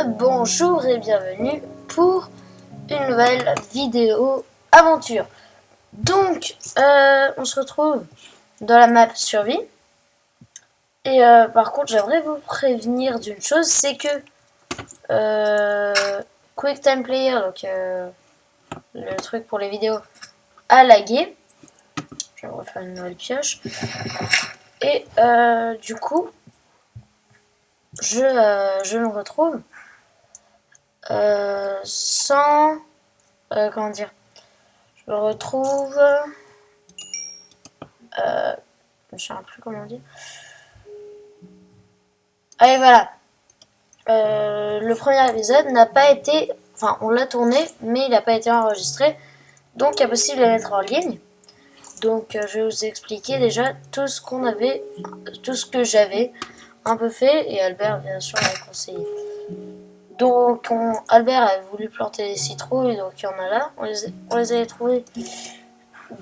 Bonjour et bienvenue pour une nouvelle vidéo aventure. Donc, on se retrouve dans la map survie. Et par contre, j'aimerais vous prévenir d'une chose, c'est que QuickTime Player, donc le truc pour les vidéos, a lagué. Je vais refaire une nouvelle pioche. Et du coup, je me retrouve sans... comment dire, je me retrouve... je ne sais plus comment on dit. Allez, voilà. Le premier épisode n'a pas été... Enfin, on l'a tourné, mais il n'a pas été enregistré. Donc, il est possible de le mettre en ligne. Donc, je vais vous expliquer déjà tout ce qu'on avait... Tout ce que j'avais un peu fait. Et Albert, bien sûr, m'a conseillé. Donc, Albert a voulu planter des citrouilles. Donc, il y en a là. On les avait trouvés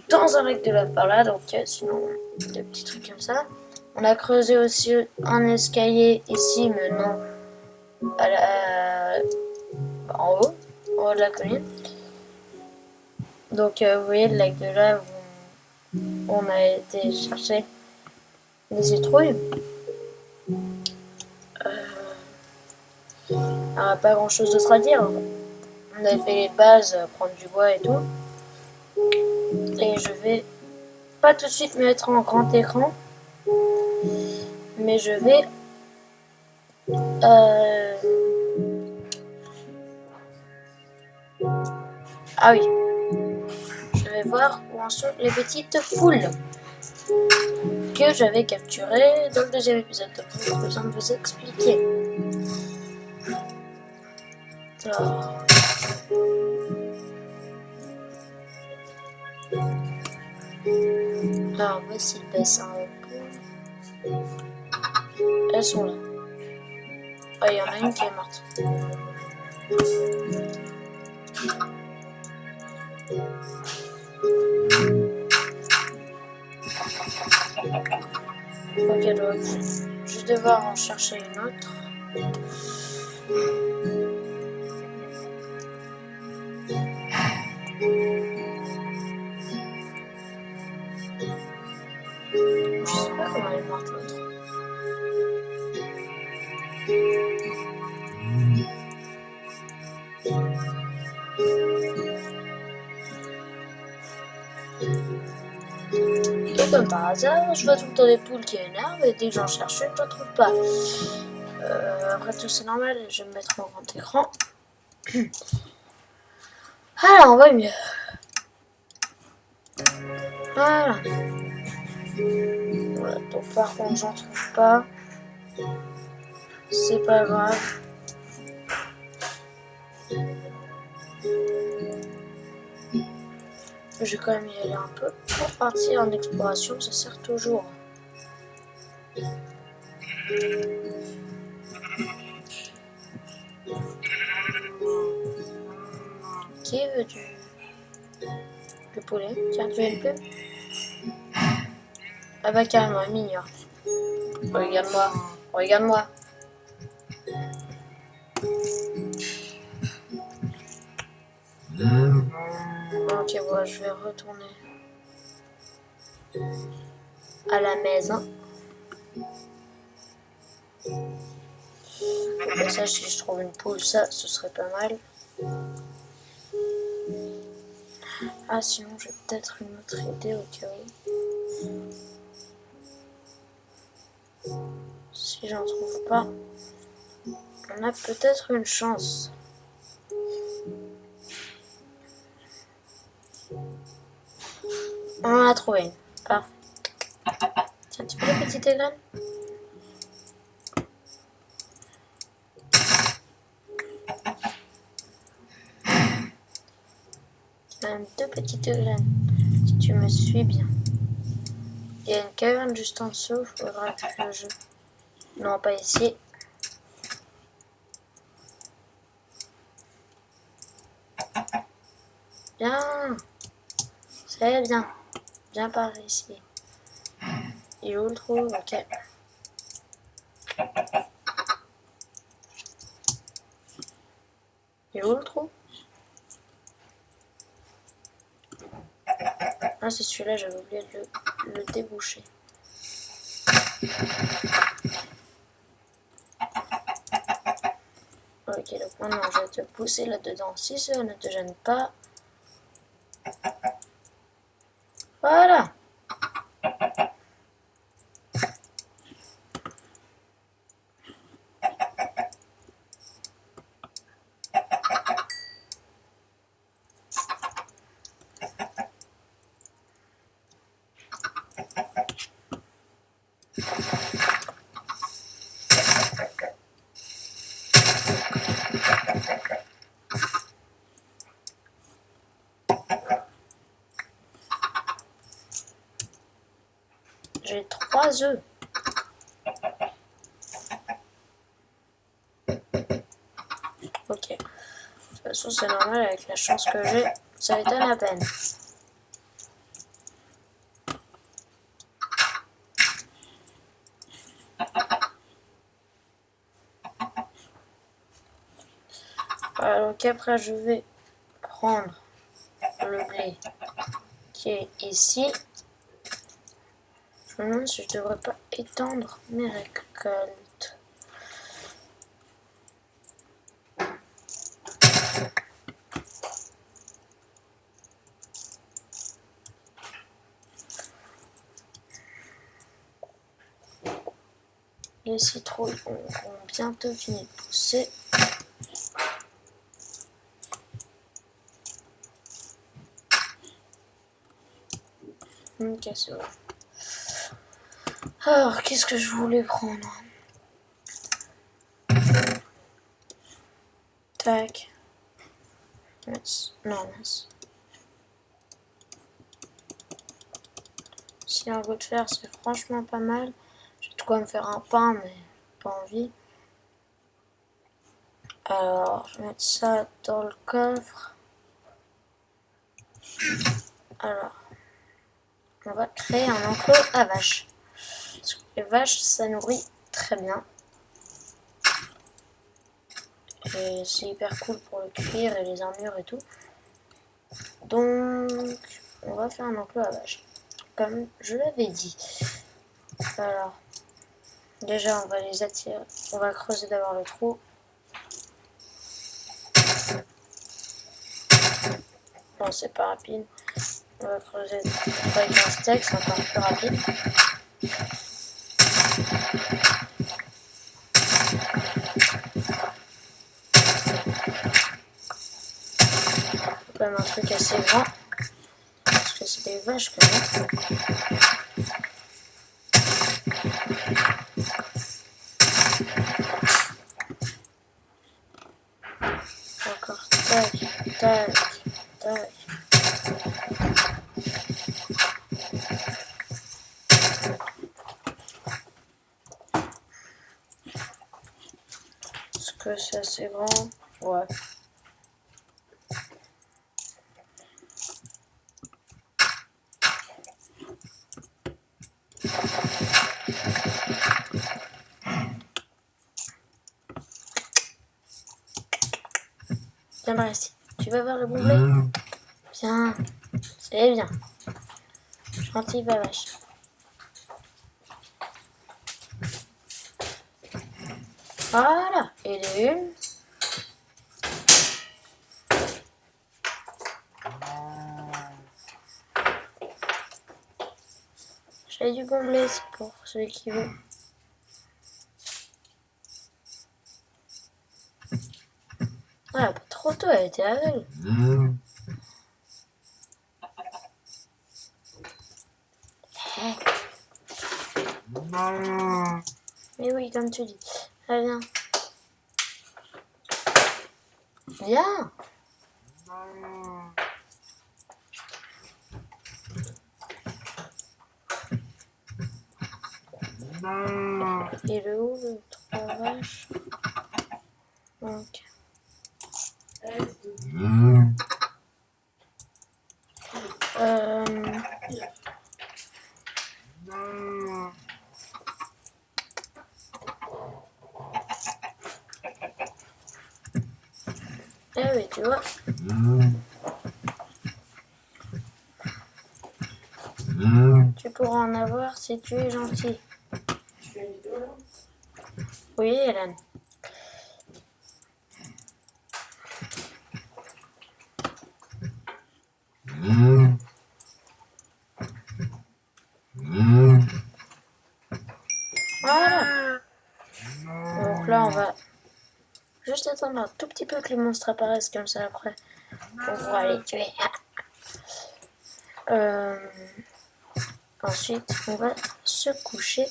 dans un lac de lave par là. Donc, sinon, des petits trucs comme ça. On a creusé aussi un escalier ici, mais non... en haut de la colline. Donc vous voyez le lac de lave où on a été chercher des citrouilles. Pas grand chose d'autre à dire. On avait fait les bases, prendre du bois et tout. Et je vais pas tout de suite me mettre en grand écran, mais je vais ah oui, je vais voir où en sont les petites poules que j'avais capturées dans le deuxième épisode. Donc j'ai besoin de vous expliquer. Alors voici le bassin un peu. Elles sont là. Ah, il y en a une qui est morte. Ok, donc je vais devoir en chercher une autre. Je sais pas comment elle est morte l'autre. Et comme par hasard, je vois tout le temps des poules qui énervent et dès que j'en cherche une, je ne trouve pas. Après tout c'est normal, je vais me mettre en grand écran. Ah là, on va mieux. Voilà. Voilà, donc par contre j'en trouve pas. C'est pas grave. Je vais quand même y aller un peu pour partir en exploration, ça sert toujours. Qui veut du poulet? Tiens, tu veux une pub? Ah bah carrément, elle m'ignore. Regarde-moi, regarde-moi. Ok, bon, je vais retourner à la maison. Au passage, si je trouve une poule, ça, ce serait pas mal. Ah, sinon, j'ai peut-être une autre idée au cas où. Si j'en trouve pas, on a peut-être une chance. On en a trouvé une. Parfait. Tiens, tu peux la petite graine? Même deux petites graines, si tu me suis bien. Il y a une caverne juste en dessous, il faudra que je... Non, pas ici. Bien. C'est bien. Viens par ici. Et où le trouve? Ok. Il est où le trou? Ah, c'est celui-là, j'avais oublié de le déboucher. Ok, donc maintenant je vais te pousser là-dedans si ça ne te gêne pas. Voilà. J'ai 3 œufs. Ok. De toute façon, c'est normal avec la chance que j'ai. Ça étonne à peine. Donc après, je vais prendre le blé qui est ici. Je me demande si je devrais pas étendre mes récoltes. Les citrouilles ont bientôt fini de pousser. Ok, c'est bon. Alors, qu'est-ce que je voulais prendre? Tac. Non, mince. Si un goût de fer, c'est franchement pas mal. J'ai de quoi me faire un pain, mais pas envie. Alors, je vais mettre ça dans le coffre. Alors, on va créer un enclos à vaches. Parce que les vaches, ça nourrit très bien. Et c'est hyper cool pour le cuir et les armures et tout. Donc, on va faire un enclos à vaches. Comme je l'avais dit. Alors, déjà, on va les attirer. On va creuser d'abord le trou. Bon, c'est pas rapide. On va creuser avec un steak, c'est encore plus rapide. Quand même un truc assez grand. Parce que c'est des vaches quand même. Encore tac, tac, tac. Est-ce que c'est assez grand? Ouais. Viens par ici. Tu vas voir le bon blé? Viens. C'est bien. Gentil vache. Voilà. Et les une. J'ai du bon blé, c'est pour ceux qui veulent. Ah, pas trop tôt, elle était aveugle. Mais oui, comme tu dis. Allez, viens. Viens. Et le haut, le 3 vaches. Donc. Eh oui, tu vois. Tu pourras en avoir si tu es gentil. Tu fais une vidéo là? Oui, Hélène. Voilà. Donc là, on va juste attendre un tout petit peu que les monstres apparaissent comme ça après. On pourra les tuer. Ensuite, on va se coucher.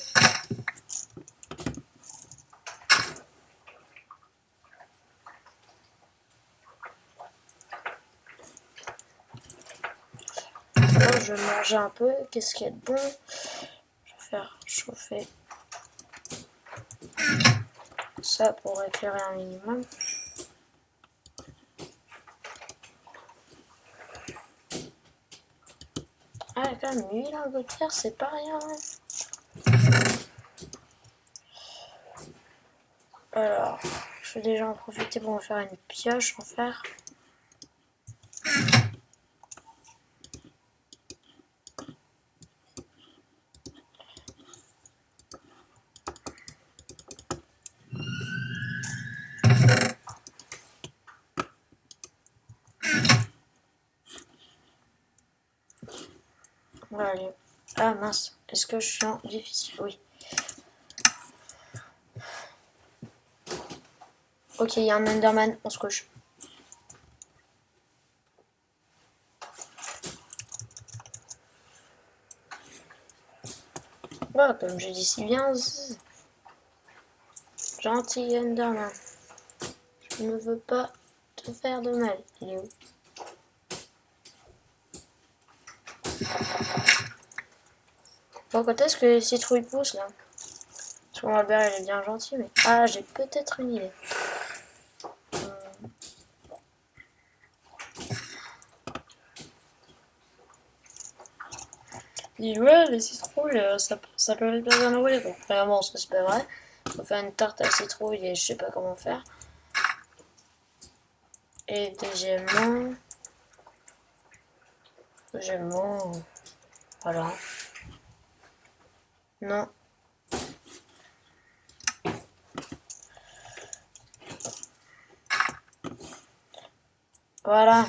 Alors, je vais manger un peu. Qu'est-ce qu'il y a de bon? Je vais faire chauffer ça pour éclairer un minimum. Ah, quand même, 8 lingots de fer, c'est pas rien. Alors, je vais déjà en profiter pour me faire une pioche en fer. Voilà, allez. Ah mince, est-ce que je suis en difficile? Oui. Ok, il y a un Enderman, on se couche. Oh, comme je dis si bien, gentil Enderman. Je ne veux pas te faire de mal. Il est où? Bon, quand est-ce que les citrouilles poussent là? Parce que mon Albert il est bien gentil, mais. Ah, j'ai peut-être une idée. Il dit ouais, les citrouilles, ça peut bien nourrir. Donc, premièrement, ça c'est pas vrai. Faut faire une tarte à citrouille et je sais pas comment faire. Et deuxièmement, voilà. Non. Voilà.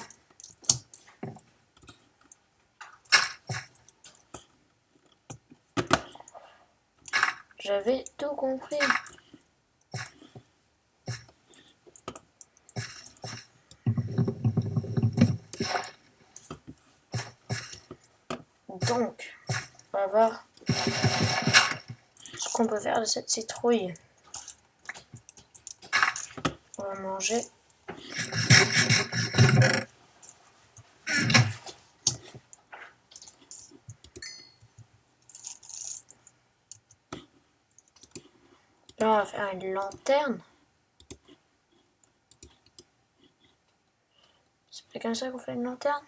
J'avais tout compris. Donc, on va voir ce qu'on peut faire de cette citrouille. On va manger. Là, on va faire une lanterne. C'est pas comme ça qu'on fait une lanterne?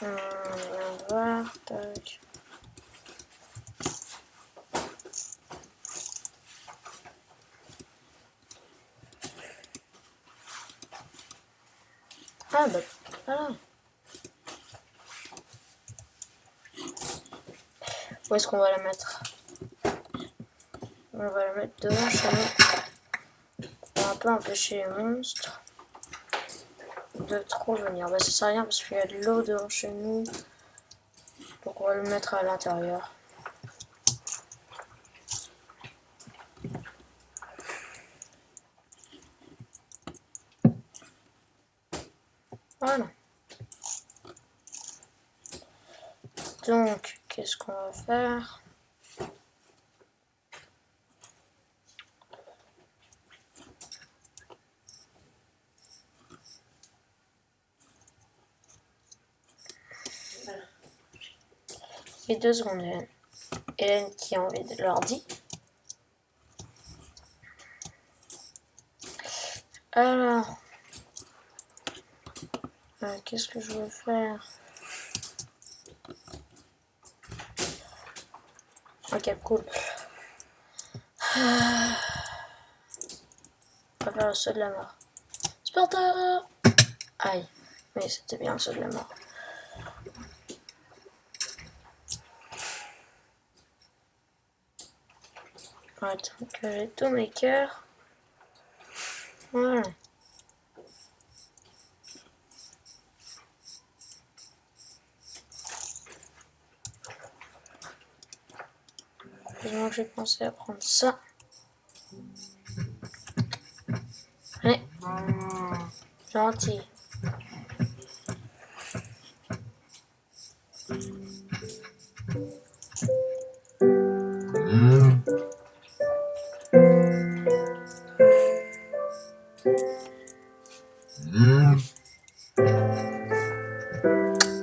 On va voir. Tac. Ah bah voilà. Où est-ce qu'on va la mettre? On va la mettre devant chez nous. On va un peu empêcher les monstres de trop venir. Bah ça sert à rien parce qu'il y a de l'eau devant chez nous. Donc on va le mettre à l'intérieur. Voilà. Donc, qu'est-ce qu'on va faire? Et 2 secondes, Hélène. Hélène qui a envie de l'ordi. Alors, qu'est-ce que je veux faire? Ok, cool. On va faire le saut de la mort. Sparta! Aïe. Oui, c'était bien, c'est de la mort. Attends que j'ai tous mes cœurs. Voilà. Heureusement que j'ai pensé à prendre ça. Allez. Gentil.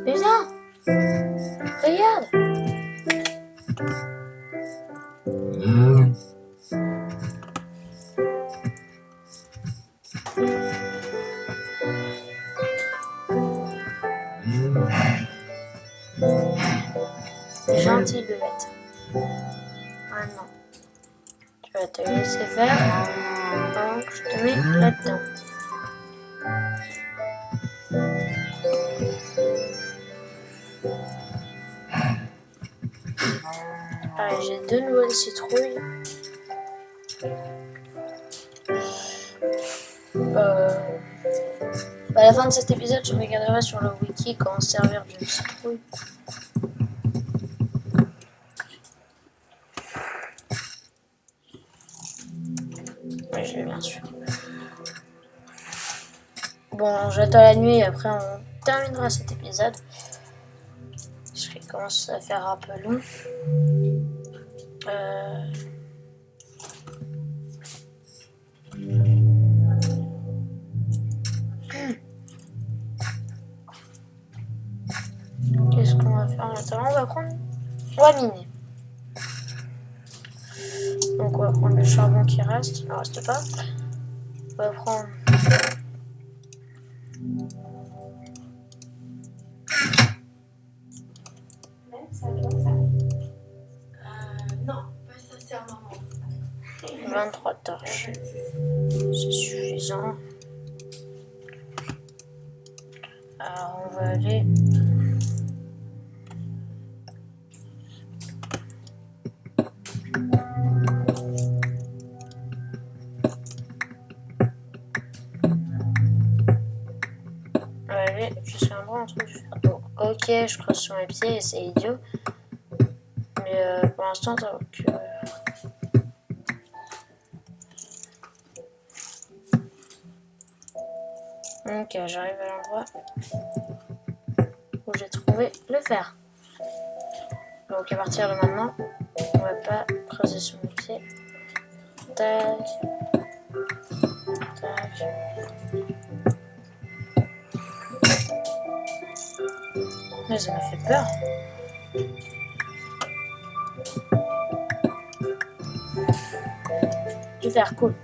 Mais viens! Regarde! Gentil bébête. Maintenant, tu vas te laisser faire. Donc, je te mets là-dedans. Allez, j'ai 2 nouvelles citrouilles. À la fin de cet épisode, je regarderai sur le wiki comment se servir d'une citrouille. Oui, je l'ai bien sûr. Bon, j'attends la nuit et après on terminera cet épisode. Parce qu'il commence à faire un peu long. Qu'est-ce qu'on va faire maintenant? On va miner. Donc on va prendre le charbon qui reste. Il ne reste pas. On va prendre... Non, pas sincèrement. 23 torches. C'est suffisant. Alors on va aller... aller jusqu'à un endroit en train de faire. Donc, ok, je creuse sur mes pieds et c'est idiot. Mais pour l'instant, donc. Ok, j'arrive à l'endroit où j'ai trouvé le fer. Donc, à partir de maintenant, on va pas creuser sur mes pieds. Tac. Tac. Mais ça m'a fait peur. Du fer, cool.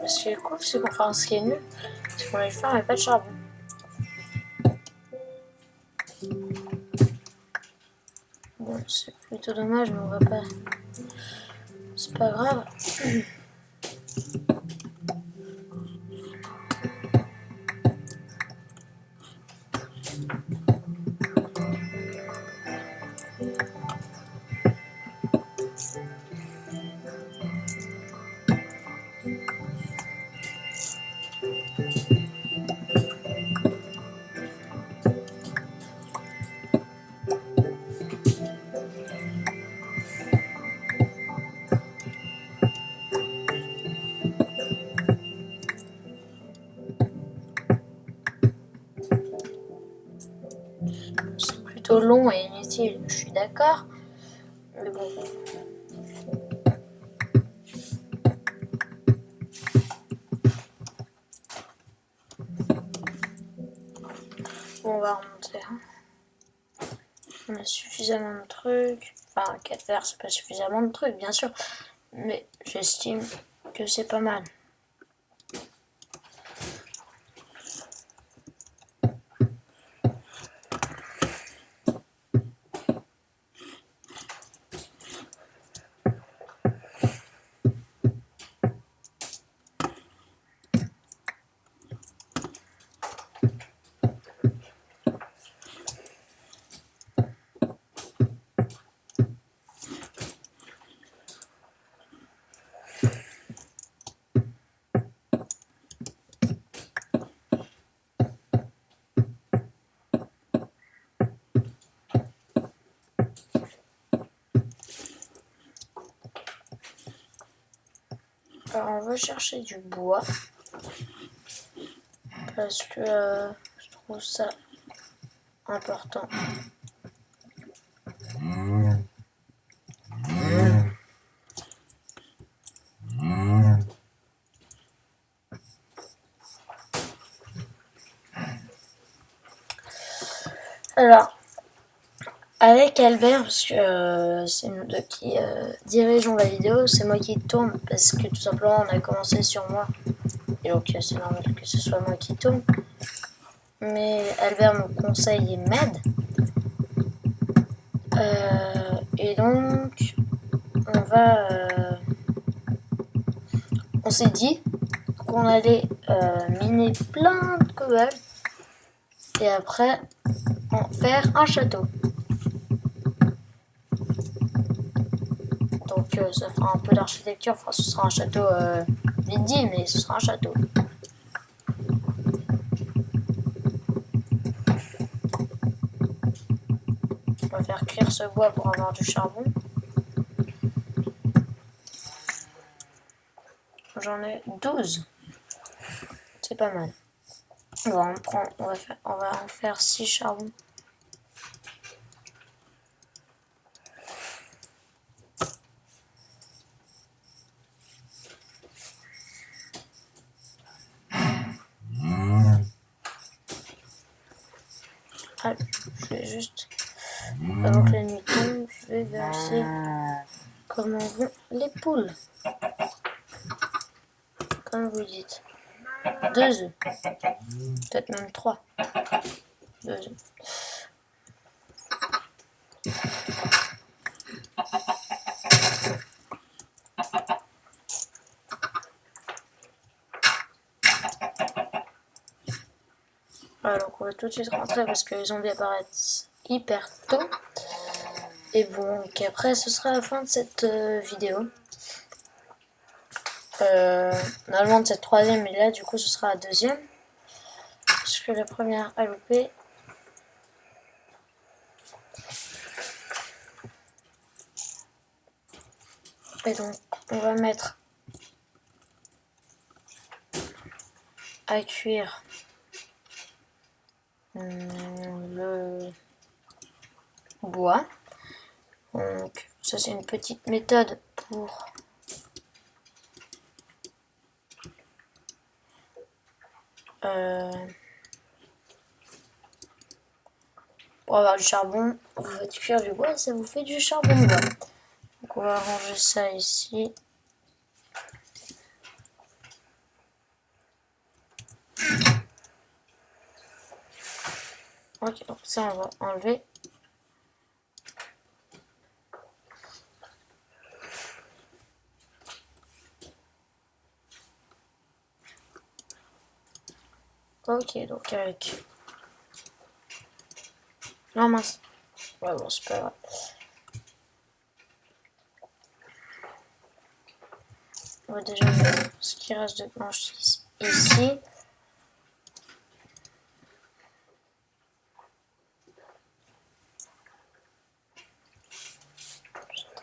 Ce qui est cool, c'est qu'on... Enfin, ce qui est nul, c'est qu'on a du fer mais pas de charbon. Bon, c'est plutôt dommage, mais on va pas... C'est pas grave. C'est plutôt long et inutile, je suis d'accord. Mais bon. On va remonter. On a suffisamment de trucs. Enfin, 4 verres, c'est pas suffisamment de trucs, bien sûr. Mais j'estime que c'est pas mal. Alors on va chercher du bois. Parce que je trouve ça important. Alors, avec Albert, parce que c'est nous deux qui dirigeons la vidéo, c'est moi qui tourne, parce que tout simplement on a commencé sur moi. Et donc c'est normal que ce soit moi qui tourne. Mais Albert me conseille et m'aide. Et donc, on s'est dit qu'on allait miner plein de cobalt et après en faire un château. Donc ça fera un peu d'architecture, enfin ce sera un château vite dit, mais ce sera un château. On va faire cuire ce bois pour avoir du charbon. J'en ai 12. C'est pas mal. On va en faire 6 charbons. Ah, je vais juste, avant que la nuit tombe, je vais vérifier comment vont les poules. Comme vous dites. 2 œufs. Peut-être même 3. 2 œufs. Voilà, donc on va tout de suite rentrer parce que les zombies apparaissent hyper tôt. Et bon, donc après ce sera la fin de cette vidéo. Normalement de cette troisième, mais là du coup ce sera la deuxième. Parce que la première a loupé. Et donc on va mettre à cuire le bois. Donc ça c'est une petite méthode pour avoir du charbon. Vous faites cuire du bois et ça vous fait du charbon de bois. Donc on va ranger ça ici. Ok, donc ça on va enlever. Ok, donc avec... Non mince. Ouais bon, c'est pas grave. On va déjà mettre ce qui reste de planche ici.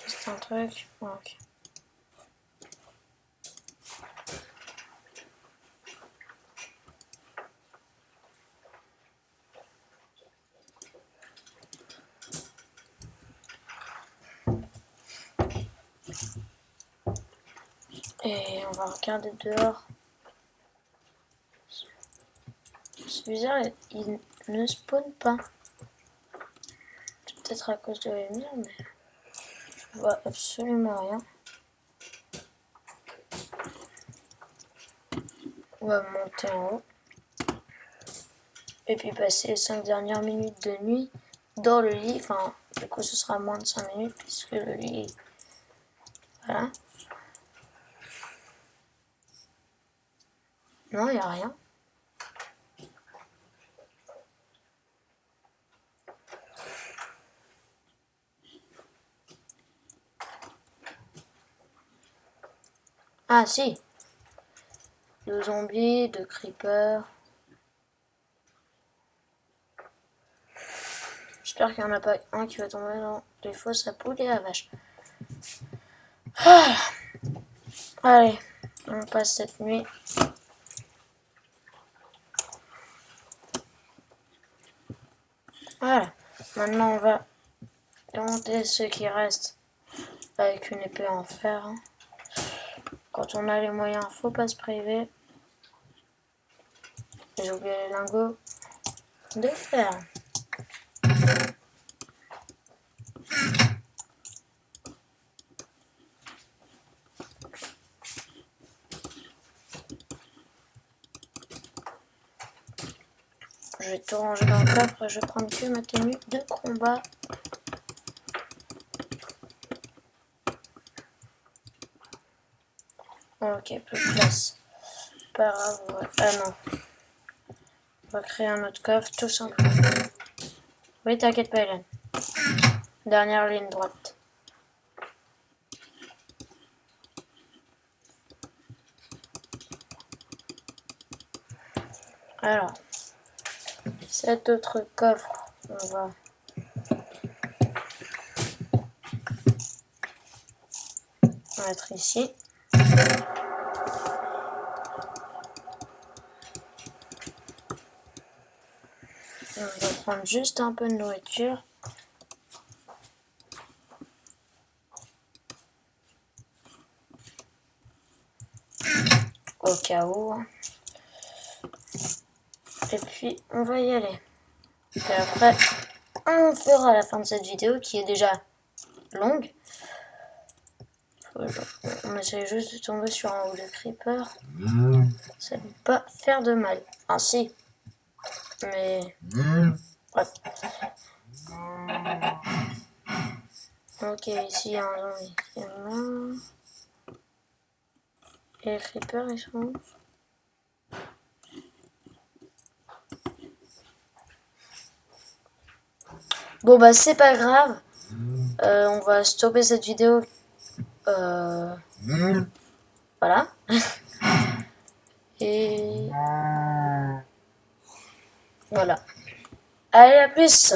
C'est un truc. Ok. Et on va regarder dehors. C'est bizarre, il ne spawn pas. C'est peut-être à cause de la lumière, mais je vois absolument rien. On va monter en haut. Et puis passer les 5 dernières minutes de nuit dans le lit. Enfin, du coup, ce sera moins de 5 minutes puisque le lit... Voilà. Non, il n'y a rien. Ah, si. De zombies, de creepers. J'espère qu'il n'y en a pas un qui va tomber dans les fosses à poules et à vaches. Ah. Allez. On passe cette nuit. Voilà. Maintenant, on va monter ceux qui restent avec une épée en fer. Quand on a les moyens, faut pas se priver. J'ai oublié les lingots de fer. Je vais tout ranger dans le coffre. Je vais prendre que ma tenue de combat. Ok, plus de place. Pas grave. Ouais. Ah non. On va créer un autre coffre, tout simplement. Oui, t'inquiète pas, Hélène. Dernière ligne droite. Alors, cet autre coffre, on va mettre ici. On va prendre juste un peu de nourriture. Au cas où. Et puis, on va y aller. Et après, on fera la fin de cette vidéo qui est déjà longue. On essaye juste de tomber sur un ou deux creepers. Ça ne peut pas faire de mal. Ah si. Mais... bref. Ok, ici il y a un zombie. Il y en a... Et les creepers, ils sont où? Bon bah c'est pas grave. On va stopper cette vidéo. Voilà. Et... voilà. Allez, à plus.